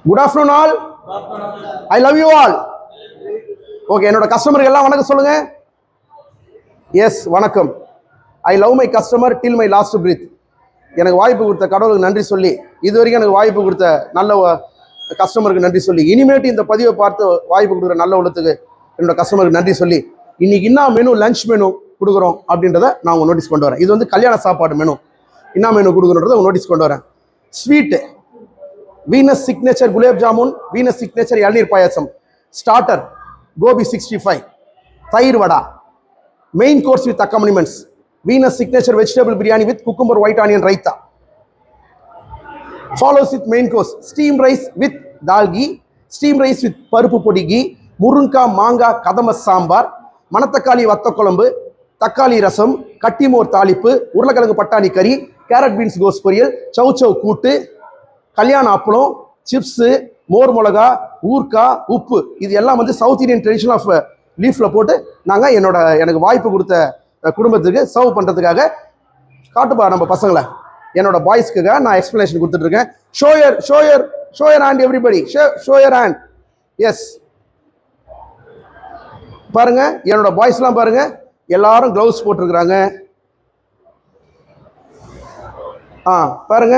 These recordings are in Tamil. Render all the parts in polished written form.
Good afternoon all. I love you all. Okay, என்னோட கஸ்டமருக்கு எல்லாம் வணக்கம் சொல்லுங்க. எஸ், வணக்கம். I love my customer till my last breath. எனக்கு வாய்ப்பு கொடுத்த கடவுளுக்கு நன்றி சொல்லி, இது வரைக்கும் எனக்கு வாய்ப்பு கொடுத்த நல்ல கஸ்டமருக்கு நன்றி சொல்லி, இனிமேட்டு இந்த பதிவை பார்த்து வாய்ப்பு கொடுக்குற நல்ல உள்ளத்துக்கு என்னோட கஸ்டமருக்கு நன்றி சொல்லி, இன்னைக்கு என்ன மெனு, லஞ்ச் மெனு கொடுக்குறோம் அப்படின்றத நான் உங்க நோட்டீஸ் கொண்டு வரேன். இது வந்து கல்யாண சாப்பாடு மெனு. என்ன மெனு கொடுக்குறோன்றத உங்க நோட்டீஸ் கொண்டு வரேன். Sweet Venus signature gulab jamun, Venus signature இளநீர் பாயாசம், ஸ்டார்டர் கோபி 65, தயிர் vada, main course with accompaniments Venus signature vegetable biryani with cucumber white onion raita. follows with main course steam rice with dal ghee, steam rice with பருப்பு பொடி கீ, முருங்கா மாங்கா கதம்ப சாம்பார், மணத்தக்காளி வத்த குழம்பு, தக்காளி ரசம், கட்டிமோர் தாளிப்பு, உருளைக்கிழங்கு பட்டாணி கறி, கேரட் பீன்ஸ் கோஸ் பொரியல், சௌச்சௌ கூட்டு, கல்யாண அப்பளம், சிப்ஸு, மோர் மிளகா, ஊர்க்கா, உப்பு. இது எல்லாம் வந்து சவுத் இந்தியன் ட்ரெடிஷன் ஆஃப் லீஃப்ல போட்டு நாங்கள் எனக்கு வாய்ப்பு கொடுத்த குடும்பத்துக்கு சர்வ் பண்ணுறதுக்காக காட்டுப்பா நம்ம பசங்களை, என்னோட பாய்ஸ்க்காக நான் எக்ஸ்பிளனேஷன் கொடுத்துட்டு இருக்கேன். ஷோயர் ஹேண்ட் எவ்ரிபடி, ஷோயர் ஹேண்ட். எஸ், பாருங்க என்னோட பாய்ஸ்லாம் பாருங்க, எல்லாரும் கிளவுஸ் போட்டிருக்கிறாங்க. பாருங்க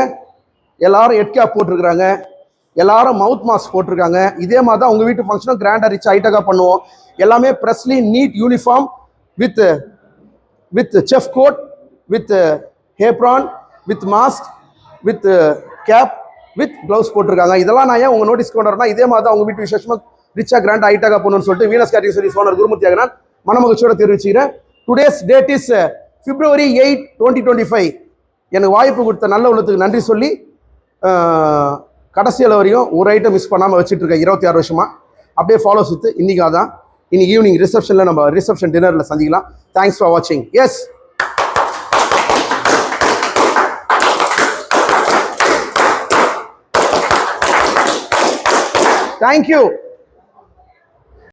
எல்லாரும் ஹெட் கேப் போட்டிருக்கிறாங்க, எல்லாரும் மவுத் மாஸ்க் போட்டிருக்காங்க. இதே மாதிரி தான் உங்க வீட்டு ஃபங்க்ஷனும் கிராண்டா ரிச் ஹைட்டகா பண்ணுவோம். எல்லாமே freshly neat uniform with chef coat, with apron, with mask, with cap, with gloves போட்டிருக்காங்க. இதெல்லாம் நான் ஏன் உங்க நோட்டீஸ் கொண்டு வரேன்னா, இதே மாதிரி தான் உங்க வீட்டு விசேஷமா ரிச்சா கிராண்டா ஹைட்டகா பண்ணணும்னு சொல்லிட்டு வீனஸ் கேட்டரிங் சர்வீஸ் ஓனர் குருமூர்த்தியாக நான் மனமகிழ்ச்சியோட தெரிவிச்சுக்கிறேன். Today's date is February 8, 2025. எனக்கு வாய்ப்பு கொடுத்த நல்ல உள்ளத்துக்கு நன்றி சொல்லி, கடைசியில் வரையும் ஒரு ஐட்டம் மிஸ் பண்ணாமல் வச்சுட்டு இருக்கேன் 26 வருஷமா. அப்படியே ஃபாலோ வித் இன்னைக்கு அதான். இன்னைக்கு ஈவினிங் ரிசப்ஷனில் நம்ம ரிசப்ஷன் டின்னரில் சந்திக்கலாம். தேங்க்ஸ் ஃபார் வாட்சிங். Yes, thank you.